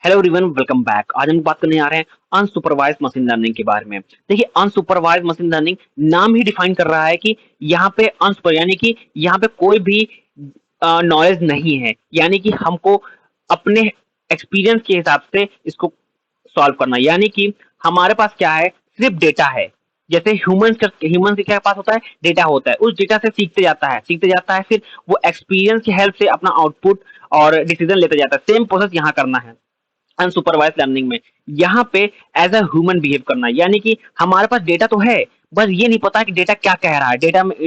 Hello everyone, welcome back. आज हम बात करने आ रहे हैं अनसुपरवाइज्ड मशीन लर्निंग के बारे में। देखिए, अनसुपरवाइज्ड मशीन लर्निंग नाम ही डिफाइन कर रहा है कि यहाँ पे अनसुपर यानी कि यहाँ पे कोई भी नॉलेज नहीं है, यानी कि हमको अपने एक्सपीरियंस के हिसाब से इसको सॉल्व करना। यानी कि हमारे पास क्या है, सिर्फ डेटा है। जैसे ह्यूमन के क्या पास होता है, डेटा होता है। उस डेटा से सीखते जाता है, फिर वो एक्सपीरियंस की हेल्प से अपना आउटपुट और डिसीजन लेते जाता है। सेम प्रोसेस यहाँ करना है अनसुपरवाइज लर्निंग में। यहाँ पे एज अ ह्यूमन बिहेव करना, यानी कि हमारे पास डेटा तो है, बस ये नहीं पता कि डेटा क्या कह रहा है,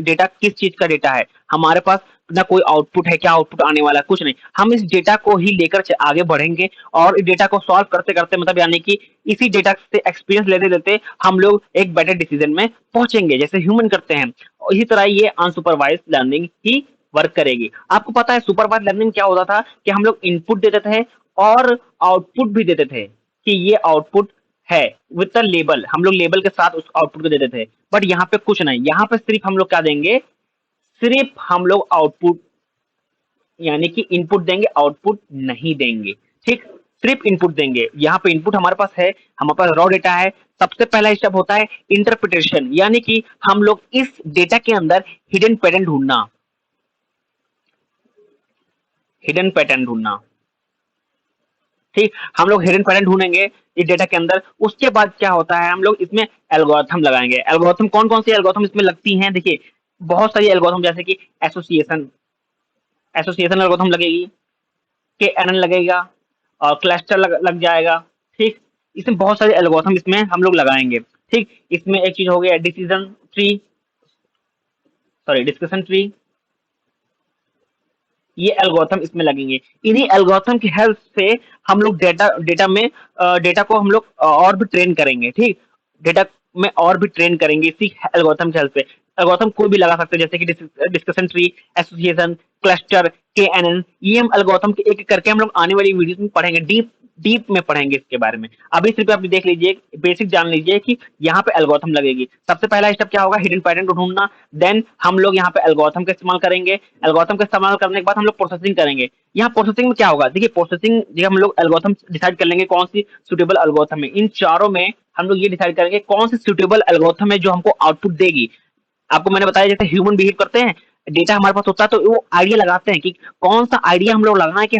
डेटा किस चीज का डेटा है। हमारे पास ना कोई आउटपुट है, क्या आउटपुट आने वाला है, कुछ नहीं। हम इस डेटा को ही लेकर आगे बढ़ेंगे और इस डेटा को सॉल्व करते करते, मतलब यानी कि इसी डेटा से एक्सपीरियंस लेते लेते हम लोग एक बेटर डिसीजन में पहुंचेंगे, जैसे ह्यूमन करते हैं। और इसी तरह ये अनसुपरवाइज लर्निंग ही वर्क करेगी। आपको पता है सुपरवाइज लर्निंग क्या होता था कि हम लोग इनपुट देते थे और आउटपुट भी देते थे कि ये आउटपुट है विद द लेबल। हम लोग लेबल के साथ उस आउटपुट को देते थे। बट यहाँ पे कुछ नहीं, यहाँ पे सिर्फ हम लोग क्या देंगे, सिर्फ हम लोग आउटपुट यानी कि इनपुट देंगे, आउटपुट नहीं देंगे। ठीक, सिर्फ इनपुट देंगे। यहाँ पे इनपुट हमारे पास है, हमारे पास रॉ डेटा है। सबसे पहला स्टेप होता है इंटरप्रिटेशन, यानी कि हम लोग इस डेटा के अंदर हिडन पैटर्न ढूंढना। ठीक, हम लोग हिडन पैटर्न ढूंढेंगे इस डेटा के अंदर। उसके बाद क्या होता है, हम लोग इसमें एल्गोरिथम लगाएंगे। एल्गोरिथम कौन कौन सी एल्गोरिथम इसमें लगती हैं, देखिए बहुत सारी एल्गोरिथम, जैसे कि एसोसिएशन एसोसिएशन एल्गोरिथम लगेगी, के एन लगेगा और क्लस्टर लग जाएगा। ठीक, इसमें बहुत सारे एल्गोरिथम इसमें हम लोग लगाएंगे। ठीक, इसमें एक चीज हो गया डिस्कशन ट्री, ये एल्गोरिथम इसमें लगेंगे। इन्हीं एल्गोरिथम की हेल्प से हम लोग डेटा को हम लोग और भी ट्रेन करेंगे। ठीक, डेटा में और भी ट्रेन करेंगे इसी एल्गोरिथम की हेल्प से। एल्गोरिथम कोई भी लगा सकते हैं, जैसे कि डिस्कशन ट्री, एसोसिएशन, क्लस्टर, के एन एन। ये हम एल्गोरिथम के एक करके हम लोग आने वाली वीडियो में पढ़ेंगे, डीप डीप में पढ़ेंगे इसके बारे में। अभी सिर्फ आप देख लीजिए, बेसिक जान लीजिए कि यहाँ पे एल्गोरिथम लगेगी। सबसे पहला स्टेप क्या होगा, हिडन पैटर्न को ढूंढना। देन हम लोग यहाँ पे एल्गोरिथम का इस्तेमाल करेंगे। एल्गोरिथम का इस्तेमाल करने के बाद हम लोग प्रोसेसिंग करेंगे। यहाँ प्रोसेसिंग में क्या होगा, देखिए प्रोसेसिंग जब हम लोग एल्गोरिथम डिसाइड कर लेंगे कौन सी सुटेबल एल्गोरिथम है, इन चारों में हम लोग ये डिसाइड करेंगे कौन सी सुटेबल एल्गोरिथम है जो हमको आउटपुट देगी। आपको मैंने बताया जैसे ह्यूमन बिहेव करते हैं, डेटा हमारे पास होता है तो वो आइडिया लगाते हैं कि कौन सा आइडिया हम लोग लगाना है कि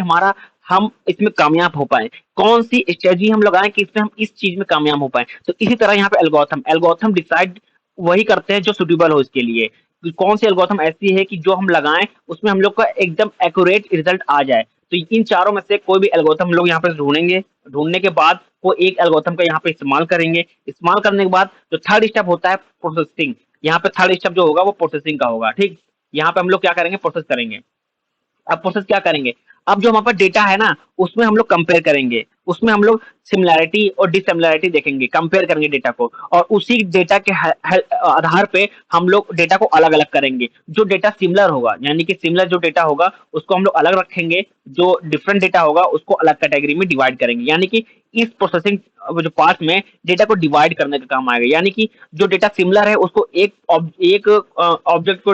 हम इसमें कामयाब हो पाए, कौन सी स्ट्रेटजी हम लगाएं कि इसमें हम इस चीज में कामयाब हो पाए। तो इसी तरह यहाँ पे एल्गोरिथम डिसाइड वही करते हैं जो सुटेबल हो इसके लिए, कि कौन सी एल्गोरिथम ऐसी है कि जो हम लगाएं उसमें हम लोग का एकदम एक्यूरेट रिजल्ट आ जाए। तो इन चारों में से कोई भी एल्गोरिथम हम लोग यहाँ पे ढूंढेंगे। ढूंढने के बाद वो एक एल्गोरिथम का यहाँ पे इस्तेमाल करेंगे। इस्तेमाल करने के बाद जो थर्ड स्टेप होता है प्रोसेसिंग, यहाँ पे थर्ड स्टेप जो होगा वो प्रोसेसिंग का होगा। ठीक, यहाँ पे हम लोग क्या करेंगे, प्रोसेस करेंगे। अब प्रोसेस क्या करेंगे, अब जो हमारे पास डेटा है ना, उसमें हम लोग कंपेयर करेंगे। उसमें हम लोग सिमिलैरिटी और डिसिमिलैरिटी देखेंगे, कंपेयर करेंगे डेटा को, और उसी डेटा के आधार पे हम लोग डेटा को अलग अलग करेंगे। जो डेटा सिमिलर होगा, यानी कि सिमिलर जो डेटा होगा उसको हम लोग अलग रखेंगे, जो डिफरेंट डेटा होगा उसको अलग कैटेगरी में डिवाइड करेंगे। यानी कि इस प्रोसेसिंग जो पार्ट में डेटा को डिवाइड करने का काम आएगा। यानी कि जो डेटा सिमिलर है उसको एक ऑब्जेक्ट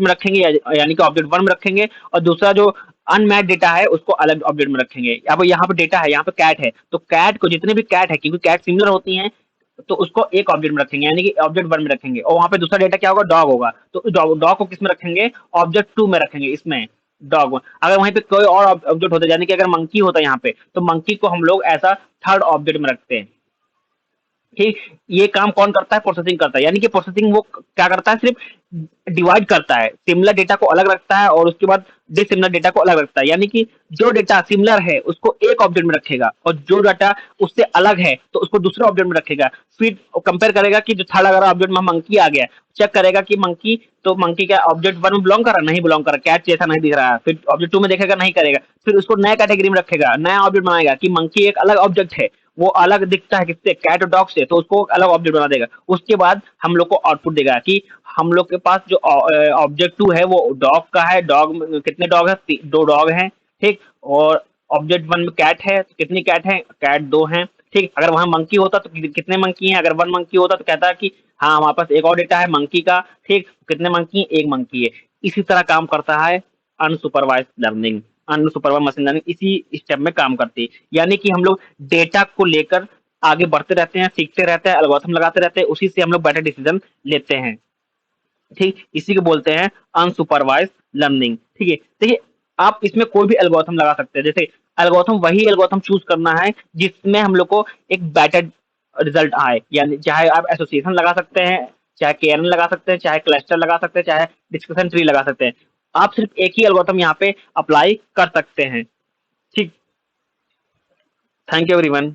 में रखेंगे, यानी कि ऑब्जेक्ट वन में रखेंगे, और दूसरा जो अनमैच डेटा है उसको अलग ऑब्जेक्ट में रखेंगे। अब यहाँ पे डेटा है, यहाँ पे कैट है, तो कैट को जितने भी कैट है, क्योंकि कैट सिमिलर होती हैं, तो उसको एक ऑब्जेक्ट में रखेंगे, यानी कि ऑब्जेक्ट वन में रखेंगे। और वहां पे दूसरा डेटा क्या होगा, डॉग होगा, तो डॉग को किस में रखेंगे, ऑब्जेक्ट टू में रखेंगे। इसमें डॉग, अगर वहीं पे कोई और ऑब्जेक्ट होता, यानी कि अगर मंकी होता यहाँ पे, तो मंकी को हम लोग ऐसा थर्ड ऑब्जेक्ट में रखते हैं। ठीक, ये काम कौन करता है, प्रोसेसिंग करता है। यानी कि प्रोसेसिंग वो क्या करता है, सिर्फ डिवाइड करता है, सिमिलर डेटा को अलग रखता है और उसके बाद डिसिमिलर डेटा को अलग रखता है। यानी कि जो डेटा सिमिलर है उसको एक ऑब्जेक्ट में रखेगा, और जो डेटा उससे अलग है तो उसको दूसरे ऑब्जेक्ट में रखेगा। फिर कंपेयर करेगा कि जो थर्ड अगर ऑब्जेक्ट में मंकी आ गया, चेक करेगा कि मंकी, तो मंकी क्या ऑब्जेक्ट वन में बिलोंग कर रहा है, नहीं बिलोंग कर रहा, कैट जैसा नहीं दिख रहा है। फिर ऑब्जेक्ट टू में देखेगा, नहीं करेगा, फिर उसको नया कैटेगरी में रखेगा, नया ऑब्जेक्ट बनाएगा कि मंकी एक अलग ऑब्जेक्ट है, वो अलग दिखता है किससे, कैट और डॉग से, तो उसको अलग ऑब्जेक्ट बना देगा। उसके बाद हम लोग को आउटपुट देगा कि हम लोग के पास जो ऑब्जेक्ट टू है वो डॉग का है। डॉग कितने डॉग है, दो डॉग हैं। ठीक, और ऑब्जेक्ट वन में कैट है, तो कितनी कैट है, कैट दो हैं। ठीक, अगर वहां मंकी होता तो कितने मंकी हैं, अगर वन मंकी होता तो कहता है कि हाँ हमारे पास एक और डेटा है मंकी का। ठीक, कितने मंकी, एक मंकी है। इसी तरह काम करता है unsupervised learning. Unsupervised machine learning इसी स्टेप में काम करती है। यानी कि हम लोग डेटा को लेकर आगे बढ़ते रहते हैं, सीखते रहते हैं, एल्गोरिथम लगाते रहते हैं, उसी से हम लोग बेटर डिसीजन लेते हैं। ठीक, इसी को बोलते हैं अनसुपरवाइज्ड लर्निंग। ठीक है, देखिए आप इसमें कोई भी एल्गोरिथम लगा सकते हैं। जैसे एल्गोरिथम वही एल्गोरिथम चूज करना है जिसमें हम लोग को एक बेटर रिजल्ट आए। यानी चाहे आप एसोसिएशन लगा सकते हैं, चाहे केएन लगा सकते हैं, चाहे क्लस्टर लगा सकते हैं, चाहे डिस्कशन ट्री लगा सकते हैं। आप सिर्फ एक ही एल्गोरिथम यहाँ पे अप्लाई कर सकते हैं। ठीक, थैंक यू एवरीवन।